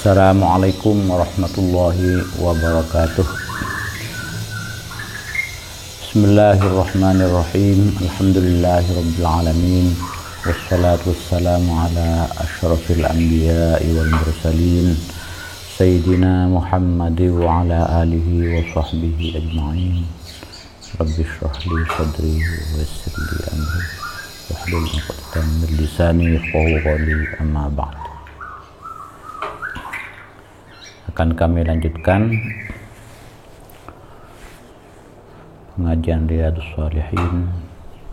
Assalamualaikum warahmatullahi wabarakatuh. Bismillahirrahmanirrahim. Alhamdulillahirabbil alamin. Wassalatu wassalamu ala asyrafil anbiya'i wal mursalin Sayyidina Muhammad wa ala alihi wa sahbihi ajma'in. Rabbi shrah li sadri wa yassir li amri wahlul 'uqdatam min lisani yafqahu qawli, amma ba'd. Akan kami lanjutkan pengajian Riyadhus Shalihin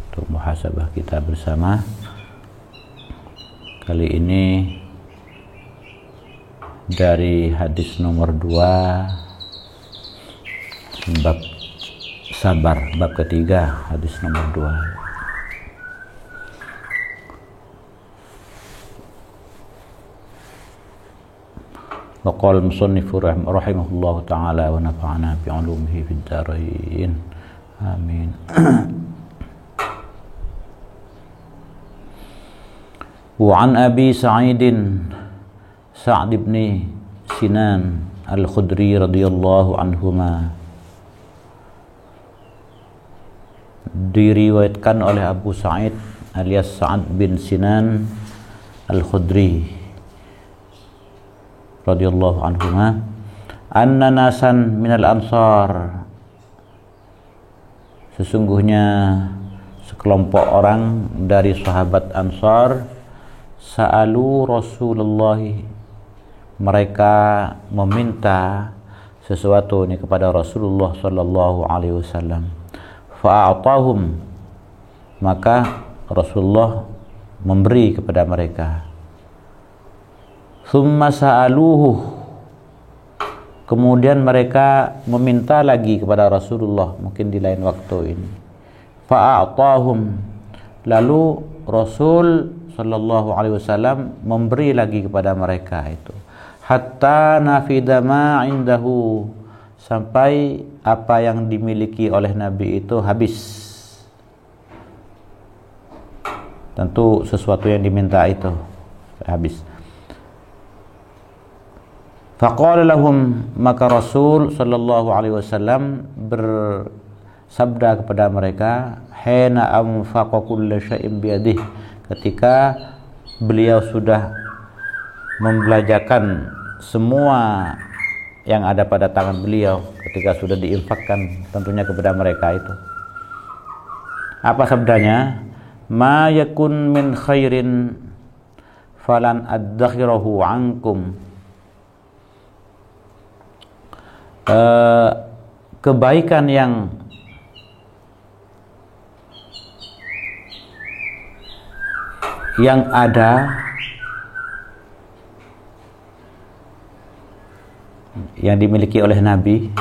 untuk muhasabah kita bersama. Kali ini dari hadis nomor 2 bab sabar, bab ketiga, hadis nomor 2. Waqala al-musannifu rahimahullahu ta'ala wa nafa'ana bi'ulumihi fid dharain. Amin. Wa an Abi Sa'idin Sa'd ibn Sinan al-Khudri radhiyallahu anhuma, diriwayatkan oleh Abu Sa'id alias Sa'd bin Sinan al-Khudri radhiyallahu anhuma, anna nasan minal ansar, sesungguhnya sekelompok orang dari sahabat Ansar, sa'alu Rasulullah, mereka meminta sesuatu ini kepada Rasulullah sallallahu alaihi wasallam. Fa'atahum, maka Rasulullah memberi kepada mereka. Thumma sa'aluhu, kemudian mereka meminta lagi kepada Rasulullah, mungkin di lain waktu ini. Fa'atahum, lalu Rasul sallallahu alaihi wasallam memberi lagi kepada mereka itu. Hatta nafida ma indahu, sampai apa yang dimiliki oleh Nabi itu habis. Tentu sesuatu yang diminta itu habis. Faqala lahum, maka Rasul sallallahu alaihi wasallam bersabda kepada mereka, hina anfaqa kullu syai'in biyadihi, ketika beliau sudah membelanjakan semua yang ada pada tangan beliau, ketika sudah diinfakkan tentunya kepada mereka itu. Apa sabdanya? Ma yakun min khairin falan addakhirahu ankum, kebaikan yang ada, yang dimiliki oleh Nabi,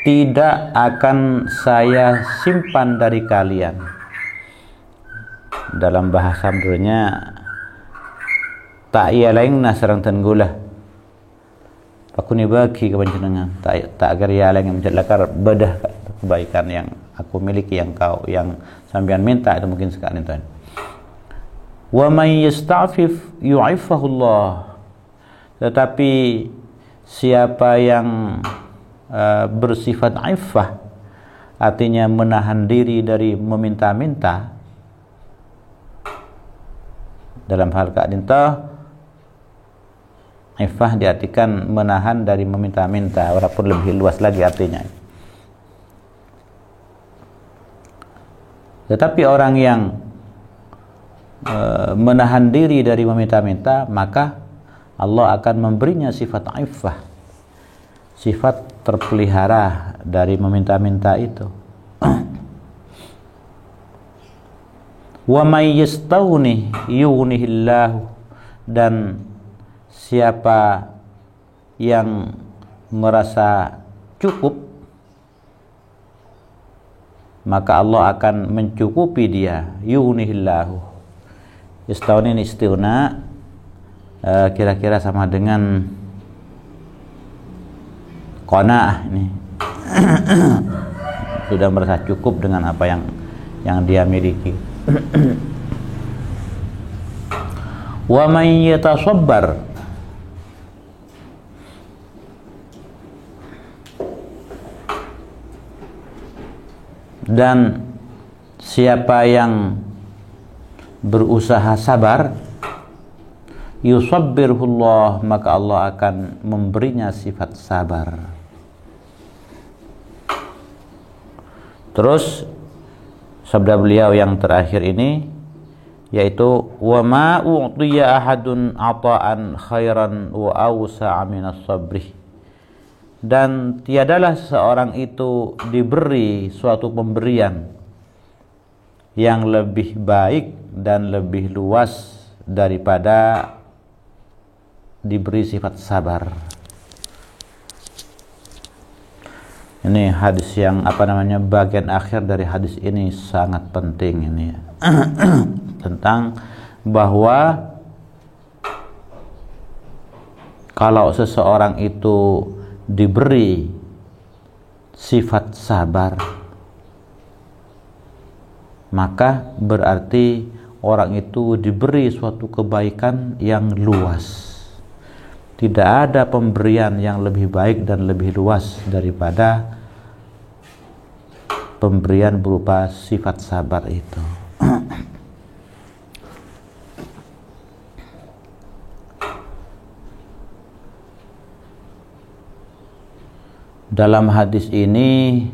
tidak akan saya simpan dari kalian. Dalam bahasa Mudurnya, tak iya lain nasarang tenggulah aku ni bagi kepanjenengan, tak agar ya lain yang mencelakar bedah kebaikan yang aku miliki, yang sampean minta itu mungkin sekali tuan. Wa may yasta'fif yu'ifahullah, tetapi siapa yang bersifat iffah, artinya menahan diri dari meminta-minta, dalam hal keadaan iffah diartikan menahan dari meminta-minta, walaupun lebih luas lagi artinya. Tetapi orang yang menahan diri dari meminta-minta, maka Allah akan memberinya sifat iffah, sifat terpelihara dari meminta-minta itu. Wa may yastawni yughnihillahu, dan siapa yang merasa cukup, maka Allah akan mencukupi dia. Yughnihillahu, yastawni ini istighna, kira-kira sama dengan qanaah ini. Sudah merasa cukup dengan apa yang dia miliki. Wa man yatasabbar, Dan siapa yang berusaha sabar, yusabbirullah, maka Allah akan memberinya sifat sabar. Terus sabda beliau yang terakhir ini yaitu wa ma u'tiya ahadun ata'an khairan wa awsa'a minas sabri, dan tiadalah seorang itu diberi suatu pemberian yang lebih baik dan lebih luas daripada diberi sifat sabar. Ini hadis yang bagian akhir dari hadis ini sangat penting ini ya. Tentang bahwa kalau seseorang itu diberi sifat sabar, maka berarti orang itu diberi suatu kebaikan yang luas. Tidak ada pemberian yang lebih baik dan lebih luas daripada pemberian berupa sifat sabar itu. Dalam hadis ini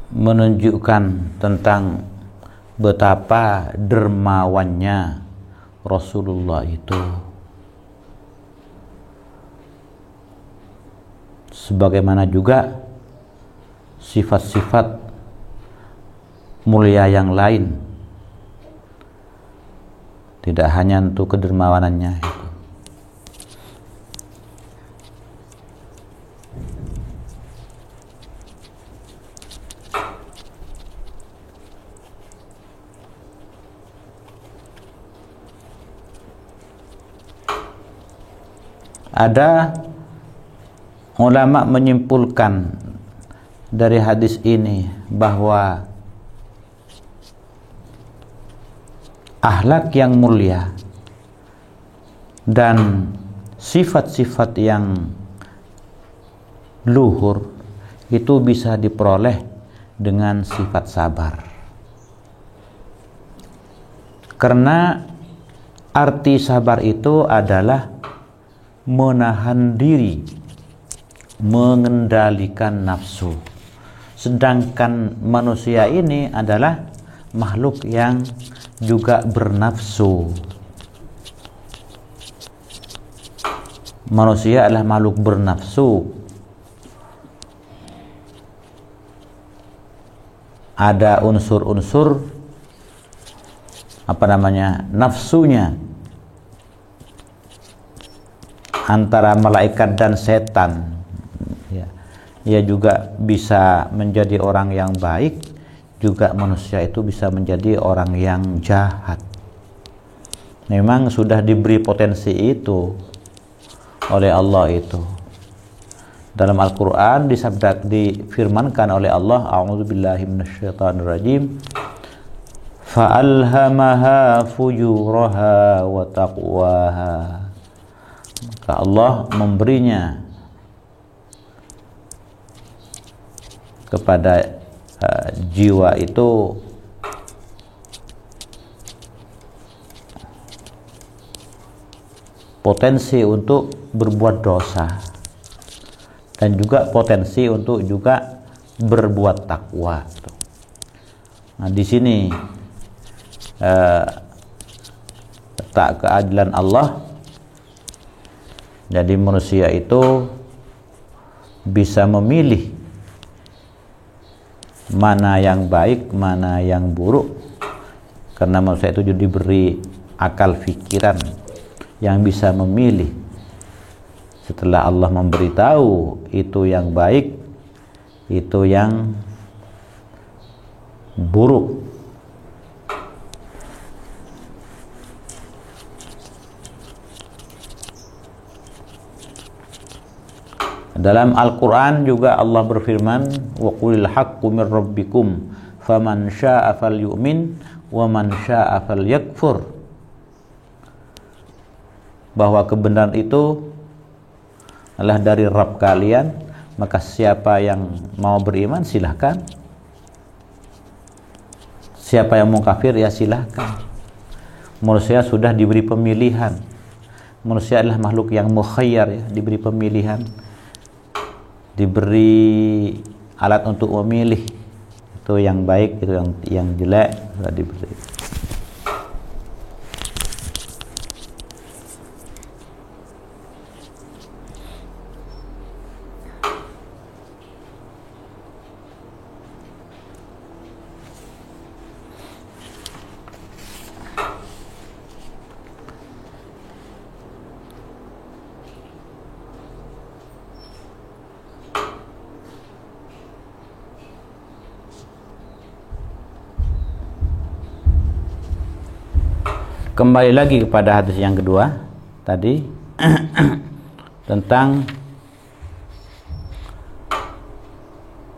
menunjukkan tentang betapa dermawannya Rasulullah itu, sebagaimana juga sifat-sifat mulia yang lain, tidak hanya untuk kedermawanannya itu. Ada ulama menyimpulkan dari hadis ini bahwa akhlak yang mulia dan sifat-sifat yang luhur itu bisa diperoleh dengan sifat sabar. Karena arti sabar itu adalah menahan diri, mengendalikan nafsu. Sedangkan manusia ini adalah makhluk yang juga bernafsu. Manusia adalah makhluk bernafsu. Ada unsur-unsur nafsunya antara malaikat dan setan ya. Ia juga bisa menjadi orang yang baik, juga manusia itu bisa menjadi orang yang jahat. Memang sudah diberi potensi itu oleh Allah itu. Dalam Al-Quran difirmankan oleh Allah, a'udzubillahi minasyaitonirrajim, fa'alhamaha fujuraha wa taqwaha. Maka Allah memberinya kepada jiwa itu potensi untuk berbuat dosa dan juga potensi untuk juga berbuat takwa. Nah, di sini letak keadilan Allah. Jadi manusia itu bisa memilih mana yang baik, mana yang buruk, karena manusia itu diberi akal pikiran yang bisa memilih. Setelah Allah memberitahu itu yang baik, itu yang buruk. Dalam Al-Quran juga Allah berfirman, wa qulil haqqu mir rabbikum faman syaa'a falyu'min wa man syaa'a falyakfur, bahwa kebenaran itu adalah dari Rabb kalian, maka siapa yang mau beriman silahkan, siapa yang mau kafir ya silahkan. Manusia sudah diberi pemilihan. Manusia adalah makhluk yang mukhayyar, ya, diberi pemilihan, diberi alat untuk memilih, itu yang baik, itu yang jelek sudah diberi. Kembali lagi kepada hadis yang kedua tadi tentang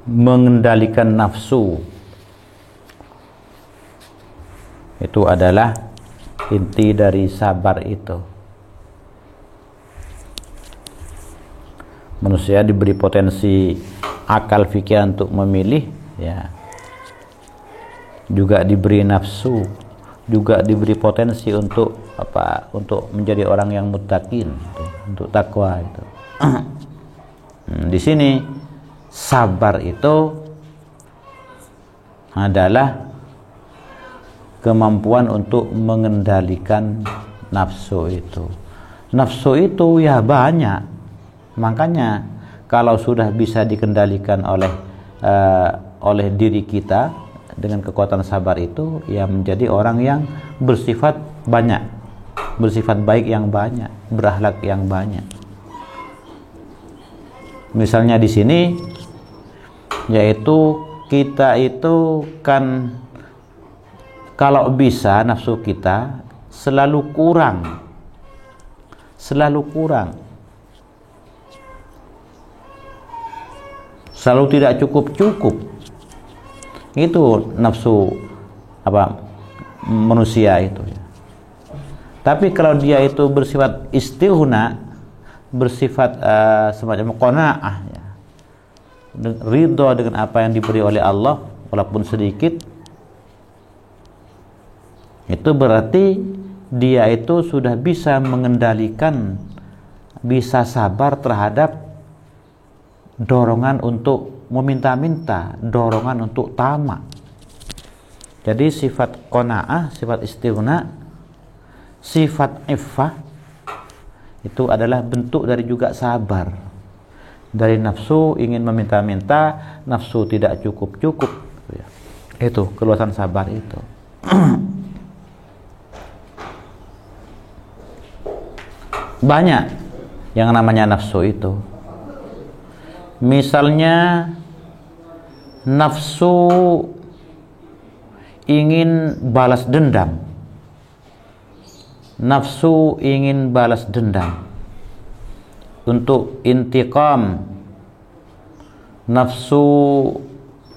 mengendalikan nafsu. Itu adalah inti dari sabar itu. Manusia diberi potensi akal pikiran untuk memilih, ya. Juga diberi nafsu, juga diberi potensi untuk apa? Untuk menjadi orang yang muttaqin, untuk takwa itu. Di sini sabar itu adalah kemampuan untuk mengendalikan nafsu itu. Nafsu itu ya banyak. Makanya kalau sudah bisa dikendalikan oleh diri kita dengan kekuatan sabar itu, ya menjadi orang yang bersifat banyak, bersifat baik yang banyak, berakhlak yang banyak. Misalnya di sini, yaitu kita itu kan kalau bisa nafsu kita selalu kurang, selalu tidak cukup. Itu nafsu manusia itu, ya. Tapi kalau dia itu bersifat istighna, bersifat semacam qanaah, ya, ridho dengan apa yang diberi oleh Allah walaupun sedikit, itu berarti dia itu sudah bisa mengendalikan, bisa sabar terhadap dorongan untuk meminta-minta, dorongan untuk tamak. Jadi sifat qanaah, sifat istighna, sifat iffah itu adalah bentuk dari juga sabar. Dari nafsu ingin meminta-minta, nafsu tidak cukup. Itu keluasan sabar itu. Banyak yang namanya nafsu itu. Misalnya nafsu ingin balas dendam. Nafsu ingin balas dendam untuk intiqam. Nafsu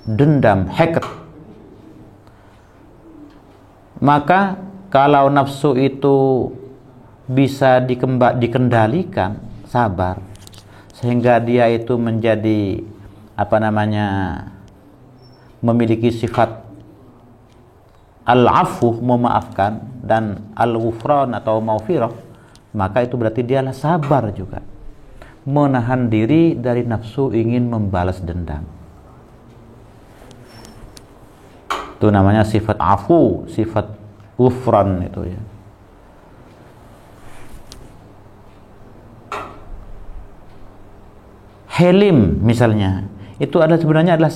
dendam, haqd. Maka kalau nafsu itu bisa dikendalikan, sabar, sehingga dia itu menjadi memiliki sifat al-afu, memaafkan, dan al-ghufran atau maghfirah, maka itu berarti dialah sabar juga, menahan diri dari nafsu ingin membalas dendam. Itu namanya sifat afu, sifat ghufran itu, ya. Helim misalnya, itu sebenarnya adalah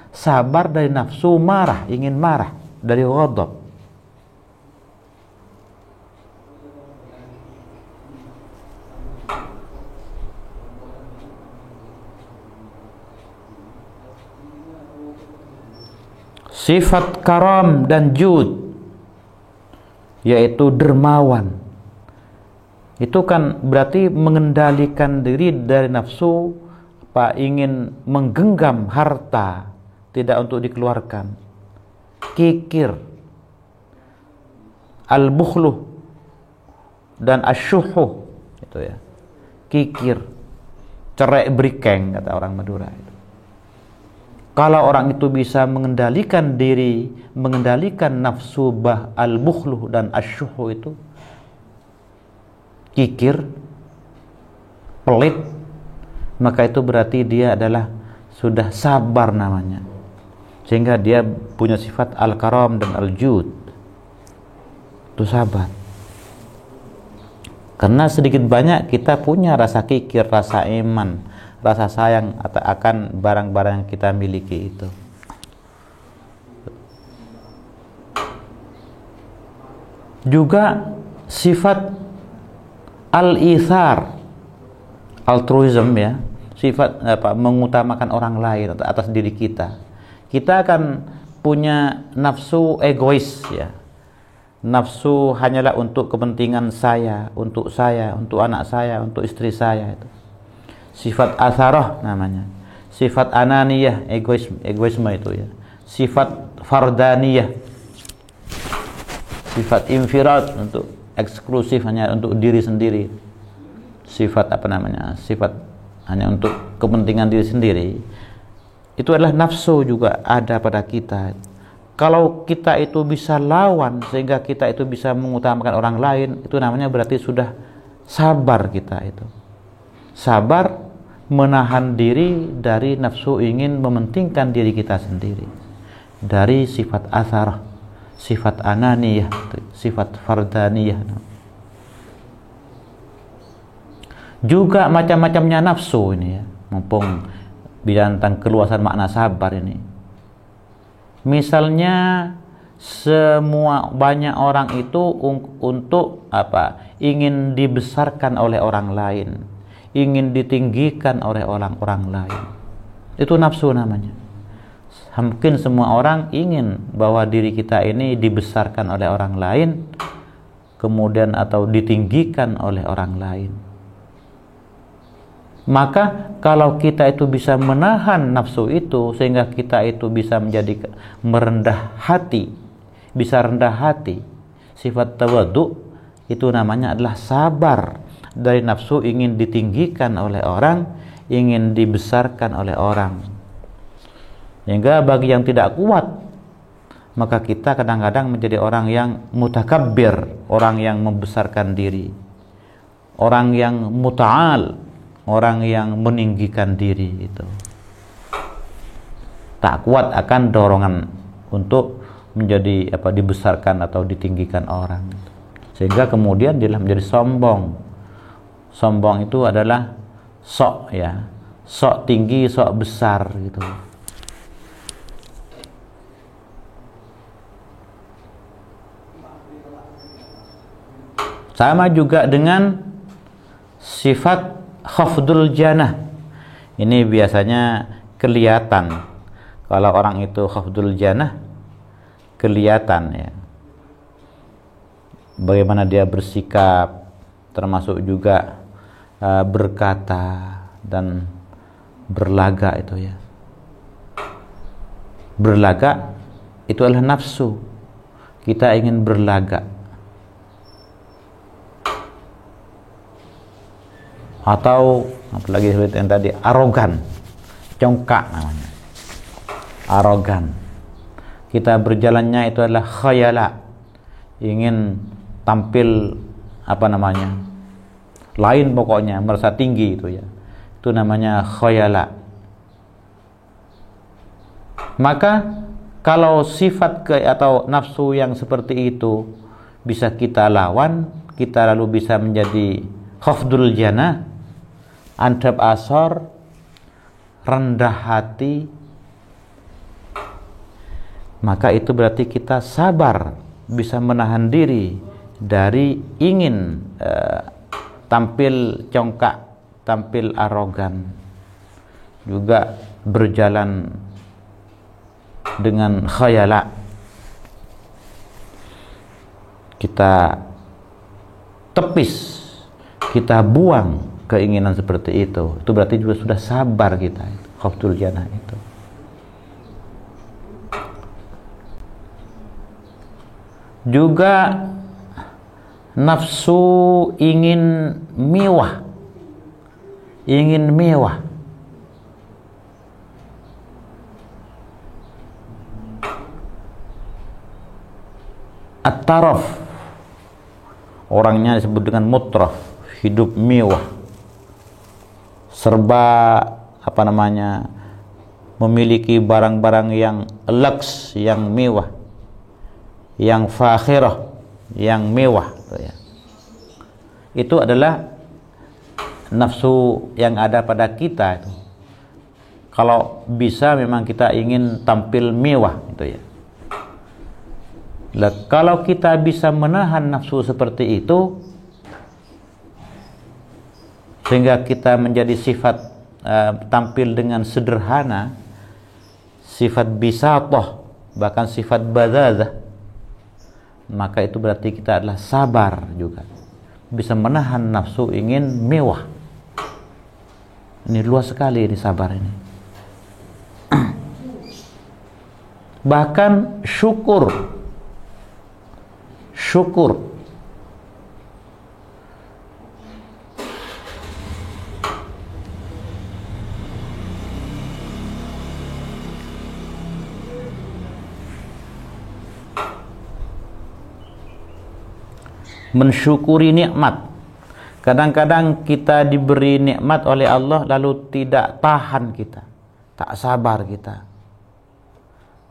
sabar dari nafsu marah, ingin marah, dari ghadab. Sifat karam dan jud, yaitu dermawan, Itu kan berarti mengendalikan diri dari nafsu ingin menggenggam harta, tidak untuk dikeluarkan. Kikir, al-bukhlu dan asyuhu, itu ya. Kikir, cerek berikeng kata orang Madura itu. Kalau orang itu bisa mengendalikan diri, mengendalikan nafsu al-bukhlu dan asyuhu itu, kikir, pelit, maka itu berarti dia adalah sudah sabar namanya, sehingga dia punya sifat al-karam dan al-jud. Itu sabar. Karena sedikit banyak kita punya rasa kikir, rasa iman, rasa sayang akan barang-barang yang kita miliki itu. Juga sifat al-ithar, altruism ya, sifat mengutamakan orang lain atas diri kita. Kita akan punya nafsu egois ya. Nafsu hanyalah untuk kepentingan saya, untuk anak saya, untuk istri saya itu. Sifat atharah namanya. Sifat ananiyah, egoisme itu ya. Sifat fardaniyah. Sifat infirad, untuk eksklusif, hanya untuk diri sendiri. Sifat sifat hanya untuk kepentingan diri sendiri. Itu adalah nafsu, juga ada pada kita. Kalau kita itu bisa lawan sehingga kita itu bisa mengutamakan orang lain, itu namanya berarti sudah sabar kita itu. Sabar menahan diri dari nafsu ingin mementingkan diri kita sendiri. Dari sifat atharah, sifat ananiyah, sifat fardaniyah. Juga macam-macamnya nafsu ini ya, mumpung bicara tentang keluasan makna sabar ini. Misalnya banyak orang itu untuk ingin dibesarkan oleh orang lain, ingin ditinggikan oleh orang lain. Itu nafsu namanya. Mungkin semua orang ingin bahwa diri kita ini dibesarkan oleh orang lain, kemudian atau ditinggikan oleh orang lain. Maka kalau kita itu bisa menahan nafsu itu, sehingga kita itu bisa menjadi merendah hati, bisa rendah hati, sifat tawadhu, itu namanya adalah sabar dari nafsu ingin ditinggikan oleh orang, ingin dibesarkan oleh orang. Sehingga bagi yang tidak kuat, maka kita kadang-kadang menjadi orang yang mutakabbir, orang yang membesarkan diri, orang yang muta'al, orang yang meninggikan diri itu. Tak kuat akan dorongan untuk menjadi dibesarkan atau ditinggikan orang. Sehingga kemudian dia menjadi sombong. Sombong itu adalah sok ya, sok tinggi, sok besar gitu. Sama juga dengan sifat khafdul janah. Ini biasanya kelihatan. Kalau orang itu khafdul janah, kelihatan ya. Bagaimana dia bersikap, termasuk juga berkata dan berlaga itu ya. Berlaga itu adalah nafsu. Kita ingin berlaga. Atau apalagi seperti yang tadi, arogan, congkak namanya, arogan. Kita berjalannya itu adalah khayala, ingin tampil lain pokoknya, merasa tinggi itu ya, itu namanya khayala. Maka kalau sifat atau nafsu yang seperti itu bisa kita lawan, kita lalu bisa menjadi khafdul janah, adab asar, rendah hati, maka itu berarti kita sabar, bisa menahan diri dari ingin tampil congkak, tampil arogan, juga berjalan dengan khayala. Kita tepis kita buang keinginan seperti itu berarti juga sudah sabar kita. Khauful jannah itu. Juga nafsu ingin mewah, at-taraf, orangnya disebut dengan mutraf, hidup mewah, serba memiliki barang-barang yang lux, yang mewah, yang fakhirah, yang mewah, itu adalah nafsu yang ada pada kita itu. Kalau bisa memang kita ingin tampil mewah itu ya. Kalau kita bisa menahan nafsu seperti itu sehingga kita menjadi sifat tampil dengan sederhana, sifat bisatah, bahkan sifat badzadzah, maka itu berarti kita adalah sabar juga, bisa menahan nafsu ingin mewah. Ini luas sekali ini sabar ini. Bahkan syukur mensyukuri nikmat. Kadang-kadang kita diberi nikmat oleh Allah lalu tidak tahan kita, tak sabar kita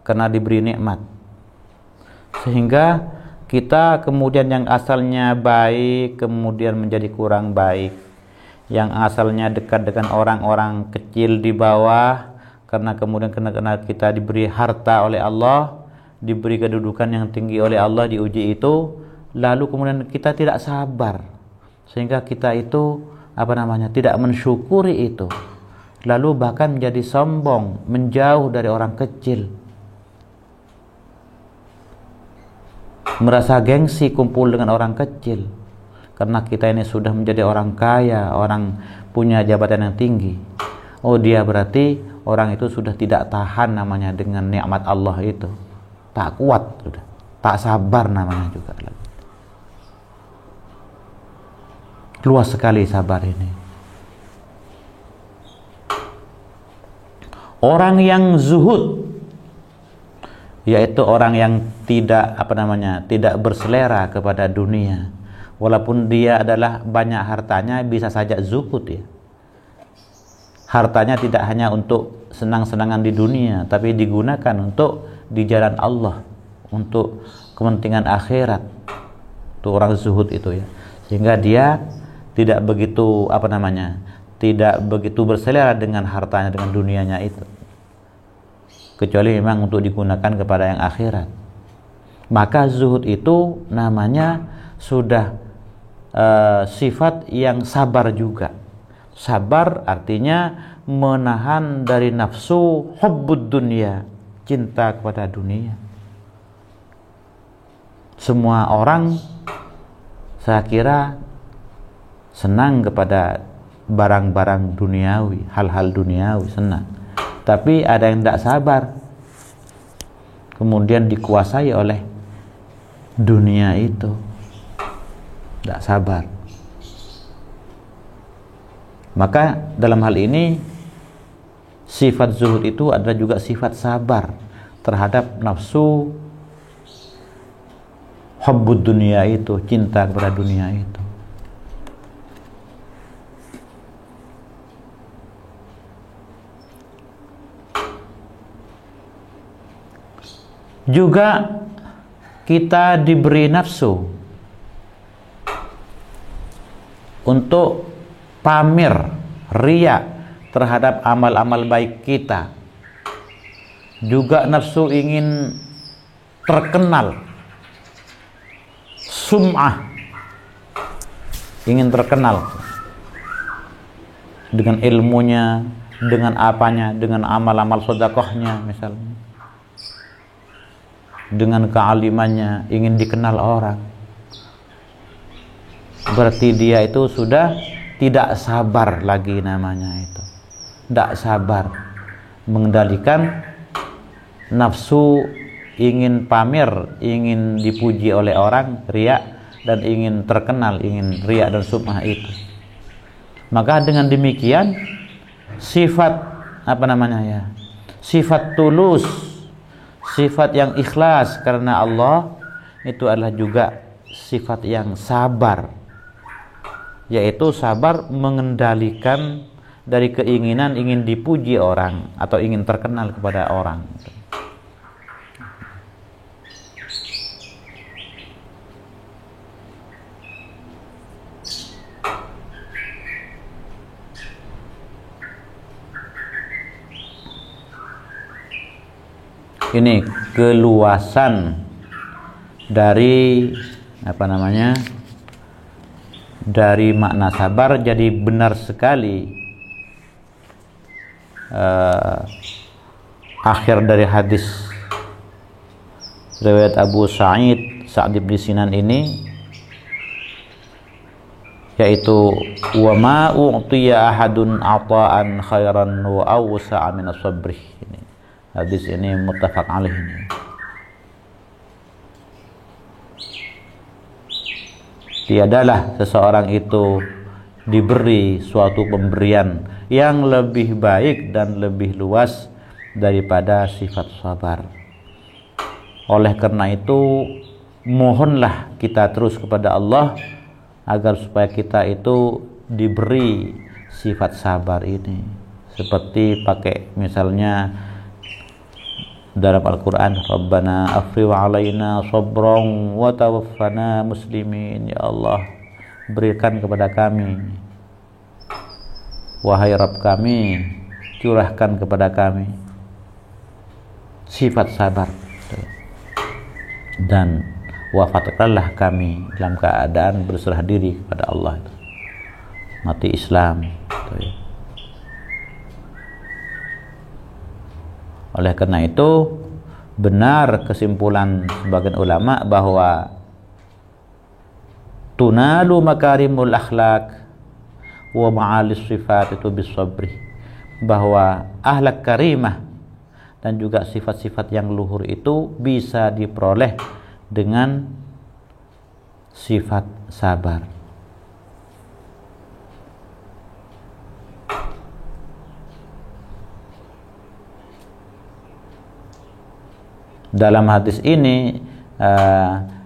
karena diberi nikmat, sehingga kita kemudian yang asalnya baik kemudian menjadi kurang baik, yang asalnya dekat dengan orang-orang kecil di bawah karena kemudian karena kita diberi harta oleh Allah, diberi kedudukan yang tinggi oleh Allah, diuji itu, lalu kemudian kita tidak sabar sehingga kita itu tidak mensyukuri itu, lalu bahkan menjadi sombong, menjauh dari orang kecil, merasa gengsi kumpul dengan orang kecil karena kita ini sudah menjadi orang kaya, orang punya jabatan yang tinggi. Oh, dia berarti orang itu sudah tidak tahan dengan nikmat Allah itu, tak kuat sudah, tak sabar namanya juga. Luas sekali sabar ini. Orang yang zuhud, yaitu orang yang tidak tidak berselera kepada dunia, walaupun dia adalah banyak hartanya, bisa saja zuhud ya. Hartanya tidak hanya untuk senang-senangan di dunia, tapi digunakan untuk di jalan Allah, untuk kepentingan akhirat. Itu orang zuhud itu ya. Sehingga dia tidak begitu tidak begitu berselera dengan hartanya, dengan dunianya itu, kecuali memang untuk digunakan kepada yang akhirat. Maka zuhud itu namanya sudah sifat yang sabar juga. Sabar artinya menahan dari nafsu hubbud dunya, cinta kepada dunia. Semua orang saya kira senang kepada barang-barang duniawi, hal-hal duniawi, senang. Tapi ada yang tidak sabar, kemudian dikuasai oleh dunia itu, tidak sabar. Maka dalam hal ini sifat zuhud itu adalah juga sifat sabar terhadap nafsu hubbud dunia itu, cinta kepada dunia itu. Juga kita diberi nafsu untuk pamer, riya terhadap amal-amal baik kita. Juga nafsu ingin terkenal, sum'ah, ingin terkenal dengan ilmunya, dengan apanya, dengan amal-amal sedekahnya misalnya, dengan kealimannya, ingin dikenal orang. berarti dia itu sudah tidak sabar lagi namanya itu. Tidak sabar mengendalikan nafsu, ingin pamer, ingin dipuji oleh orang, riya, dan ingin terkenal, ingin riya dan sum'ah itu. Maka dengan demikian sifat sifat tulus, sifat yang ikhlas karena Allah itu adalah juga sifat yang sabar, yaitu sabar mengendalikan dari keinginan ingin dipuji orang atau ingin terkenal kepada orang. Ini keluasan dari dari makna sabar. Jadi benar sekali akhir dari hadis riwayat Abu Sa'd bin Sinan ini, yaitu wa ma u'tiya ahadun ata'an khairan wa awsa'a min as-sabri. Hadis ini muttafaq alaih. Tiadalah seseorang itu diberi suatu pemberian yang lebih baik dan lebih luas daripada sifat sabar. Oleh karena itu, mohonlah kita terus kepada Allah agar supaya kita itu diberi sifat sabar ini. Seperti pakai misalnya dalam Al-Quran, Rabbana afriw alaina sabran wa tawaffana muslimin. Ya Allah, berikan kepada kami, wahai Rabb kami, curahkan kepada kami sifat sabar, dan wafatkanlah kami dalam keadaan berserah diri kepada Allah, mati Islam. Oleh karena itu, benar kesimpulan sebagian ulama bahwa tunalu makarimul akhlak wa ma'alis sifat itu bisabri, bahwa akhlak karimah dan juga sifat-sifat yang luhur itu bisa diperoleh dengan sifat sabar. Dalam hadis ini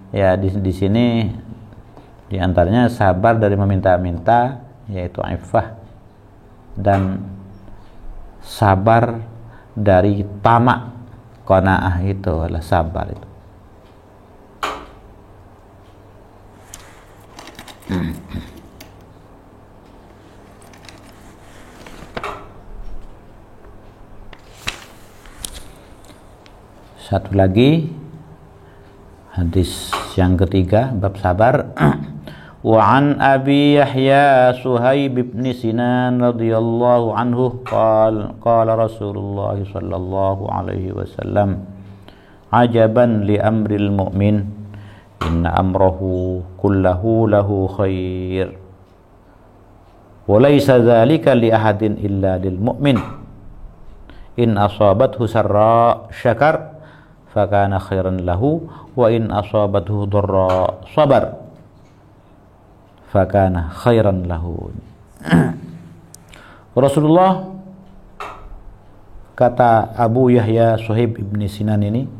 ya di sini di antaranya sabar dari meminta-minta, yaitu iffah, dan sabar dari tamak, qanaah, itu adalah sabar itu. Satu lagi hadis yang ketiga bab sabar. Wa an Abi Yahya Suhaib bin Sinan radhiyallahu anhu qala Rasulullah sallallahu alaihi wasallam ajaban li amril mu'min inna amrahu kullahu lahu khair wa laysa dzalika li ahadin illa lil mu'min in asabathu sarra syakar fakana khairan lahu wa in asabathu dharra sabar fakana khairan lahu. Rasulullah, kata Abu Yahya Suhaib ibn Sinan ini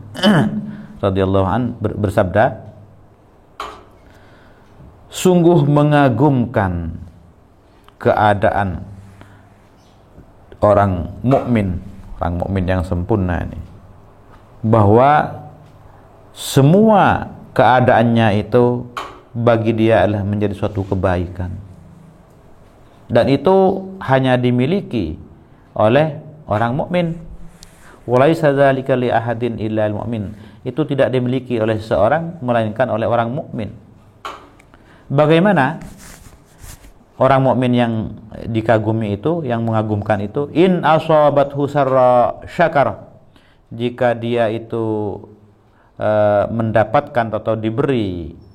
radhiyallahu an bersabda, sungguh mengagumkan keadaan orang mukmin yang sempurna ini, bahwa semua keadaannya itu bagi dia adalah menjadi suatu kebaikan, dan itu hanya dimiliki oleh orang mukmin. Walaisa dzalika li ahadin illa al mu'min, itu tidak dimiliki oleh seseorang melainkan oleh orang mukmin. Bagaimana orang mukmin yang dikagumi itu, yang mengagumkan itu? In asabathu sarra syakara, jika dia itu mendapatkan atau diberi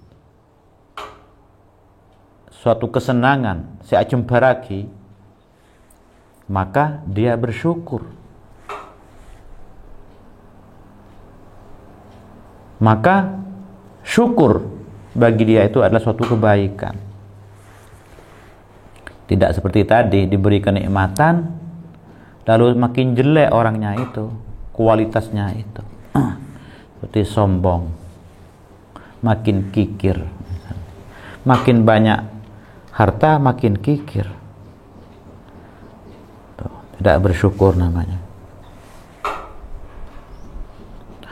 suatu kesenangan, si acemparaki, maka dia bersyukur. Maka syukur bagi dia itu adalah suatu kebaikan. Tidak seperti tadi diberi kenikmatan lalu makin jelek orangnya itu, kualitasnya itu seperti sombong, makin kikir, makin banyak harta makin kikir. Tidak bersyukur namanya.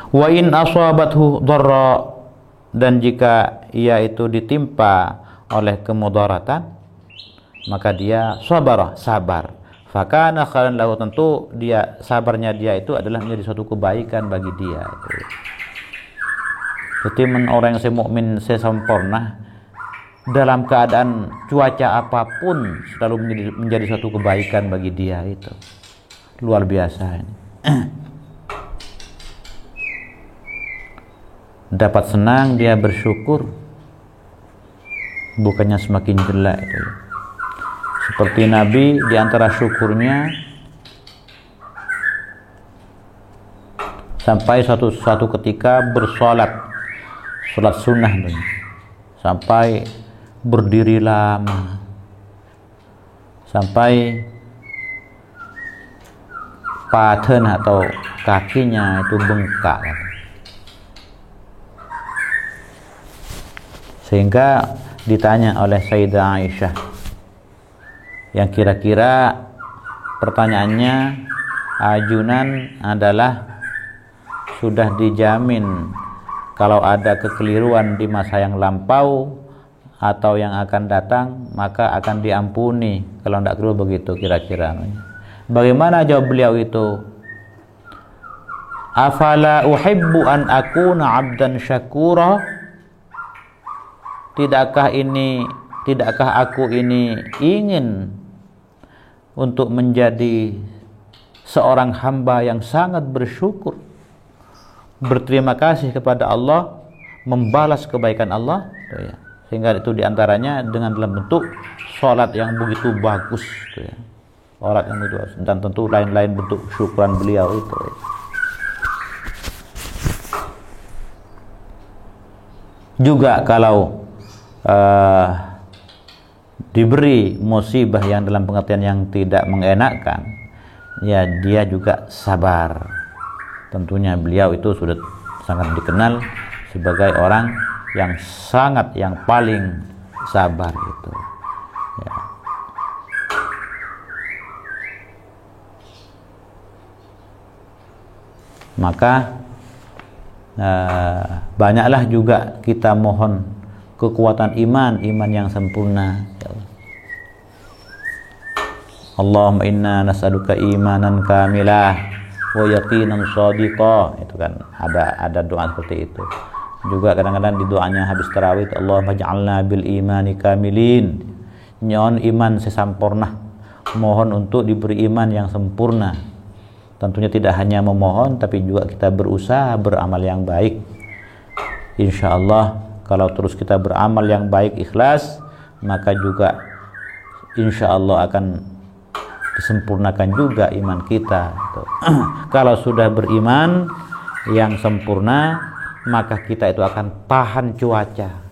Wa in asabathu dharra, dan jika ia itu ditimpa oleh kemudaratan, maka dia sabar. Fakana khairan lahu, tentu dia sabarnya dia itu adalah menjadi suatu kebaikan bagi dia itu. Seperti orang yang mukmin sempurna dalam keadaan cuaca apapun selalu menjadi suatu kebaikan bagi dia itu. Luar biasa ini. Dapat senang dia bersyukur, bukannya semakin jelek itu. Seperti Nabi di antara syukurnya sampai suatu ketika bersolat, solat sunnah itu, sampai berdiri lama, sampai paten atau kakinya itu bengkak. Sehingga ditanya oleh Sayyidah Aisyah, yang kira-kira pertanyaannya, ajunan adalah sudah dijamin kalau ada kekeliruan di masa yang lampau atau yang akan datang maka akan diampuni kalau tidak keliru, begitu kira-kira. Bagaimana jawab beliau itu? Afala uhibbu an akuna 'abdan syakura? Tidakkah aku ini ingin untuk menjadi seorang hamba yang sangat bersyukur, berterima kasih kepada Allah, membalas kebaikan Allah, sehingga itu diantaranya dengan dalam bentuk sholat yang begitu bagus, sholat yang begitu bagus, dan tentu lain-lain bentuk syukuran beliau itu. Juga kalau diberi musibah yang dalam pengertian yang tidak mengenakkan, ya dia juga sabar. Tentunya beliau itu sudah sangat dikenal sebagai orang yang paling sabar itu. Ya. Maka banyaklah juga kita mohon kekuatan iman yang sempurna. Allahumma inna nas'aluka imanan kamilah wa yaqinan shadiqah. Itu kan ada doa seperti itu. Juga kadang-kadang di doanya habis tarawih, Allahumma ja'alna bil imani kamilin. Nyon iman sesempurna. Mohon untuk diberi iman yang sempurna. Tentunya tidak hanya memohon, tapi juga kita berusaha beramal yang baik. Insyaallah kalau terus kita beramal yang baik ikhlas, maka juga insya Allah akan disempurnakan juga iman kita. Kalau sudah beriman yang sempurna, maka kita itu akan tahan cuaca.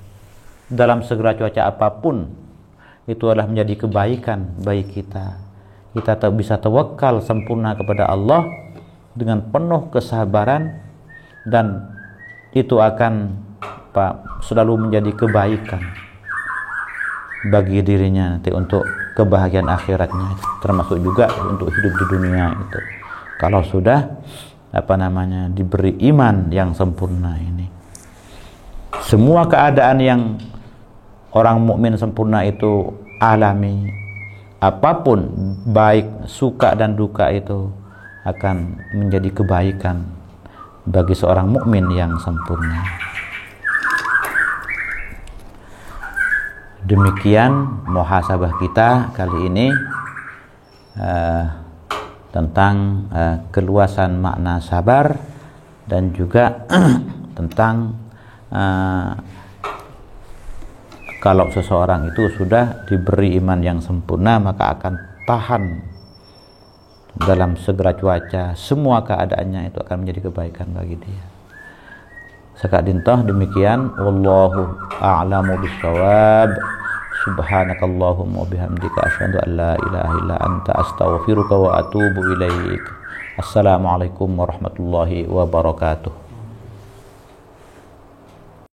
Dalam segala cuaca apapun, itu adalah menjadi kebaikan bagi kita. Kita bisa tawakal sempurna kepada Allah dengan penuh kesabaran, dan itu akan selalu menjadi kebaikan bagi dirinya nanti untuk kebahagiaan akhiratnya, termasuk juga untuk hidup di dunia itu. Kalau sudah diberi iman yang sempurna ini, semua keadaan yang orang mukmin sempurna itu alami, apapun baik suka dan duka itu akan menjadi kebaikan bagi seorang mukmin yang sempurna. Demikian muhasabah kita kali ini tentang keluasan makna sabar, dan juga tentang Kalau seseorang itu sudah diberi iman yang sempurna, maka akan tahan dalam segala cuaca, semua keadaannya itu akan menjadi kebaikan bagi dia. Sekak dintoh demikian, wallahu a'lamu bissawab. Subhanakallahumma bihamdika asyhadu an la ilaha illa anta astaghfiruka wa atubu ilaik. Assalamualaikum warahmatullahi wabarakatuh.